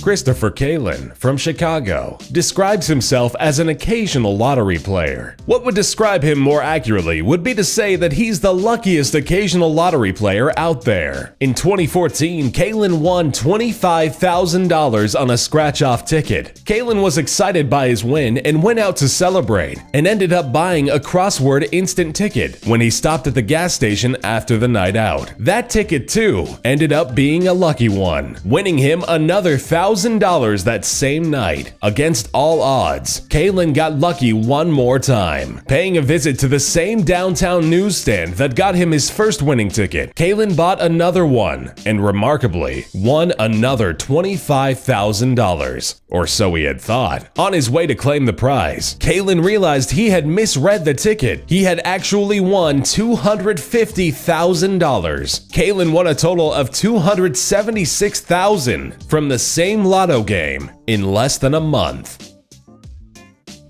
Christopher Kalin from Chicago describes himself as an occasional lottery player. What would describe him more accurately would be to say that he's the luckiest occasional lottery player out there. In 2014, Kalin won $25,000 on a scratch-off ticket. Kalin was excited by his win and went out to celebrate, and ended up buying a crossword instant ticket when he stopped at the gas station after the night out. That ticket, too, ended up being a lucky one, winning him another $1,000 that same night. Against all odds, Kalin got lucky one more time, paying a visit to the same downtown newsstand that got him his first winning ticket. Kalin bought another one, and remarkably, won another $25,000, or so he had thought. On his way to claim the prize, Kalin realized he had misread the ticket. He had actually won $250,000. Kalin won a total of $276,000 from the same lotto game in less than a month.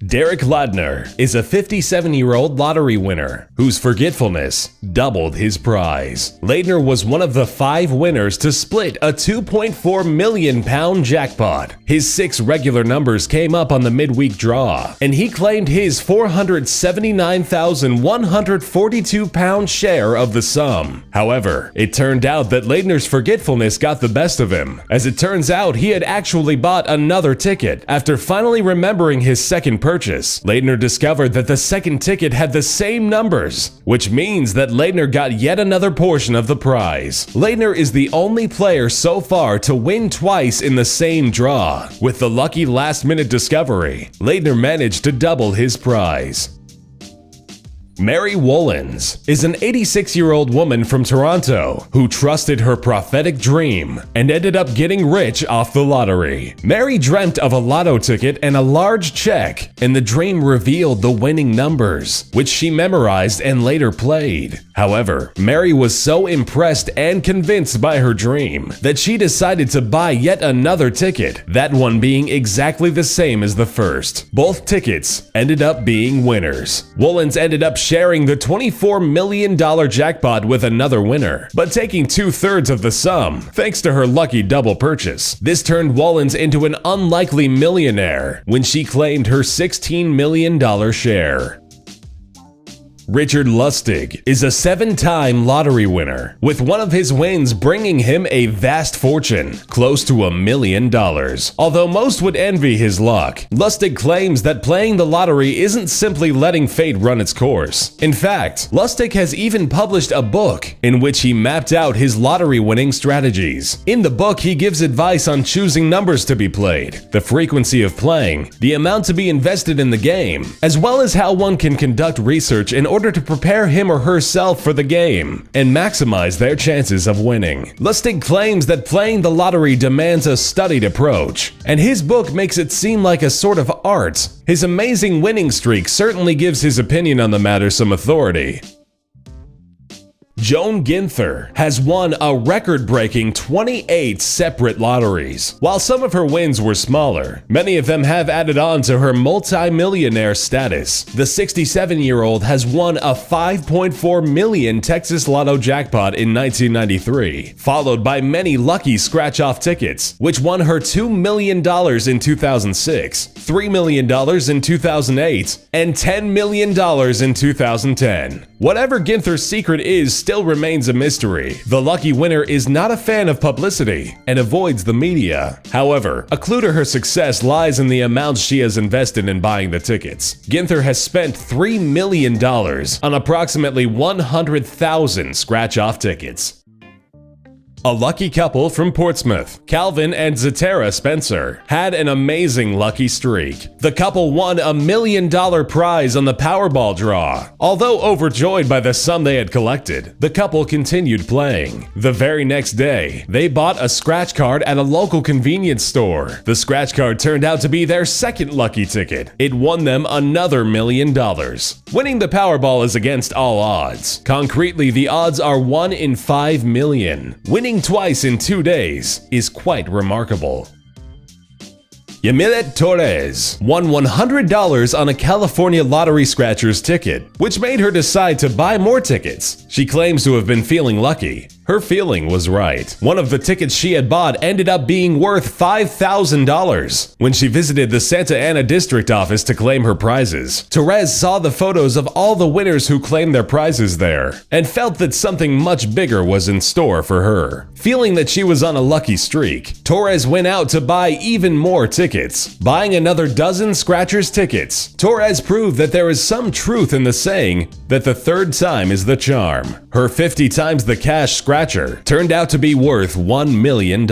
Derek Ladner is a 57-year-old lottery winner whose forgetfulness doubled his prize. Ladner was one of the 5 winners to split a £2.4 million jackpot. His 6 regular numbers came up on the midweek draw, and he claimed his £479,142 share of the sum. However, it turned out that Ladner's forgetfulness got the best of him. As it turns out, he had actually bought another ticket. After finally remembering his second purchase, Ladner discovered that the second ticket had the same numbers, which means that Ladner got yet another portion of the prize. Ladner is the only player so far to win twice in the same draw. With the lucky last-minute discovery, Ladner managed to double his prize. Mary Wollins is an 86-year-old woman from Toronto who trusted her prophetic dream and ended up getting rich off the lottery. Mary dreamt of a lotto ticket and a large check, and the dream revealed the winning numbers, which she memorized and later played. However, Mary was so impressed and convinced by her dream that she decided to buy yet another ticket, that one being exactly the same as the first. Both tickets ended up being winners. Wollins ended up sharing the $24 million jackpot with another winner, but taking 2/3 of the sum, thanks to her lucky double purchase. This turned Wollins into an unlikely millionaire when she claimed her $16 million share. Richard Lustig is a 7-time lottery winner, with one of his wins bringing him a vast fortune, close to $1 million. Although most would envy his luck, Lustig claims that playing the lottery isn't simply letting fate run its course. In fact, Lustig has even published a book in which he mapped out his lottery winning strategies. In the book, he gives advice on choosing numbers to be played, the frequency of playing, the amount to be invested in the game, as well as how one can conduct research in order to prepare him or herself for the game and maximize their chances of winning. Lustig claims that playing the lottery demands a studied approach, and his book makes it seem like a sort of art. His amazing winning streak certainly gives his opinion on the matter some authority. Joan Ginther has won a record-breaking 28 separate lotteries. While some of her wins were smaller, many of them have added on to her multi-millionaire status. The 67-year-old has won a $5.4 million Texas Lotto jackpot in 1993, followed by many lucky scratch-off tickets, which won her $2 million in 2006, $3 million in 2008, and $10 million in 2010. Whatever Ginther's secret is still remains a mystery. The lucky winner is not a fan of publicity and avoids the media. However, a clue to her success lies in the amounts she has invested in buying the tickets. Ginther has spent $3 million on approximately 100,000 scratch-off tickets. A lucky couple from Portsmouth, Calvin and Zetera Spencer, had an amazing lucky streak. The couple won $1 million prize on the Powerball draw. Although overjoyed by the sum they had collected, the couple continued playing. The very next day, they bought a scratch card at a local convenience store. The scratch card turned out to be their second lucky ticket. It won them another $1 million. Winning the Powerball is against all odds. Concretely, the odds are 1 in 5 million. Winning twice in 2 days is quite remarkable. Yamilet Torres won $100 on a California lottery scratcher's ticket, which made her decide to buy more tickets. She claims to have been feeling lucky. Her feeling was right. One of the tickets she had bought ended up being worth $5,000. When she visited the Santa Ana district office to claim her prizes, Torres saw the photos of all the winners who claimed their prizes there and felt that something much bigger was in store for her. Feeling that she was on a lucky streak, Torres went out to buy even more tickets. Buying another dozen scratchers tickets, Torres proved that there is some truth in the saying that the third time is the charm. Her 50 times the cash scratcher turned out to be worth $1 million.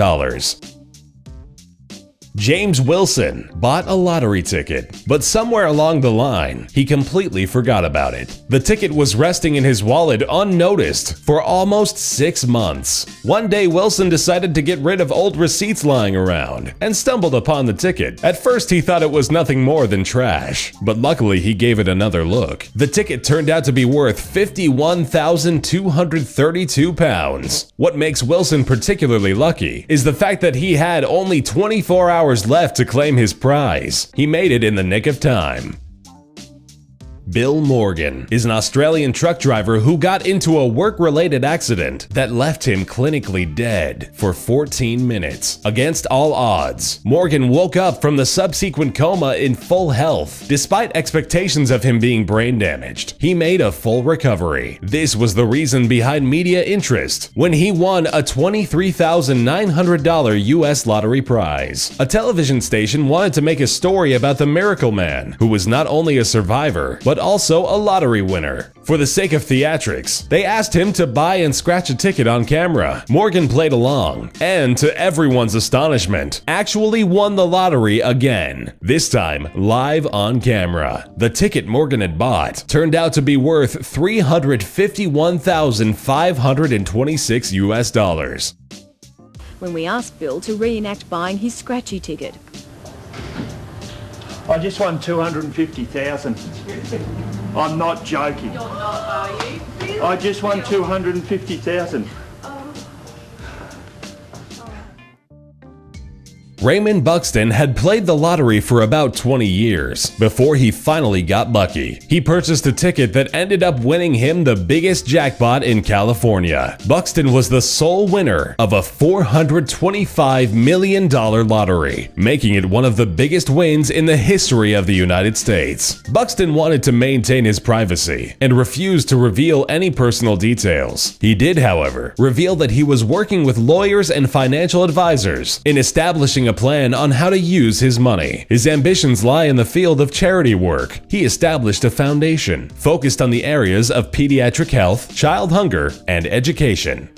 James Wilson bought a lottery ticket, but somewhere along the line, he completely forgot about it. The ticket was resting in his wallet unnoticed for almost 6 months. One day, Wilson decided to get rid of old receipts lying around and stumbled upon the ticket. At first, he thought it was nothing more than trash, but luckily he gave it another look. The ticket turned out to be worth £51,232. What makes Wilson particularly lucky is the fact that he had only 24 hours left to claim his prize. He made it in the nick of time. Bill Morgan is an Australian truck driver who got into a work-related accident that left him clinically dead for 14 minutes. Against all odds, Morgan woke up from the subsequent coma in full health. Despite expectations of him being brain damaged, he made a full recovery. This was the reason behind media interest when he won a $23,900 US lottery prize. A television station wanted to make a story about the Miracle Man, who was not only a survivor, but also a lottery winner. For the sake of theatrics, they asked him to buy and scratch a ticket on camera. Morgan played along, and to everyone's astonishment, actually won the lottery again, this time live on camera. The ticket Morgan had bought turned out to be worth $351,526 US. When we asked Bill to reenact buying his scratchy ticket. I just won 250,000. I'm not joking. You're not, are you? Really? I just won 250,000. Raymond Buxton had played the lottery for about 20 years before he finally got lucky. He purchased a ticket that ended up winning him the biggest jackpot in California. Buxton was the sole winner of a $425 million lottery, making it one of the biggest wins in the history of the United States. Buxton wanted to maintain his privacy and refused to reveal any personal details. He did, however, reveal that he was working with lawyers and financial advisors in establishing a plan on how to use his money. His ambitions lie in the field of charity work. He established a foundation focused on the areas of pediatric health, child hunger, and education.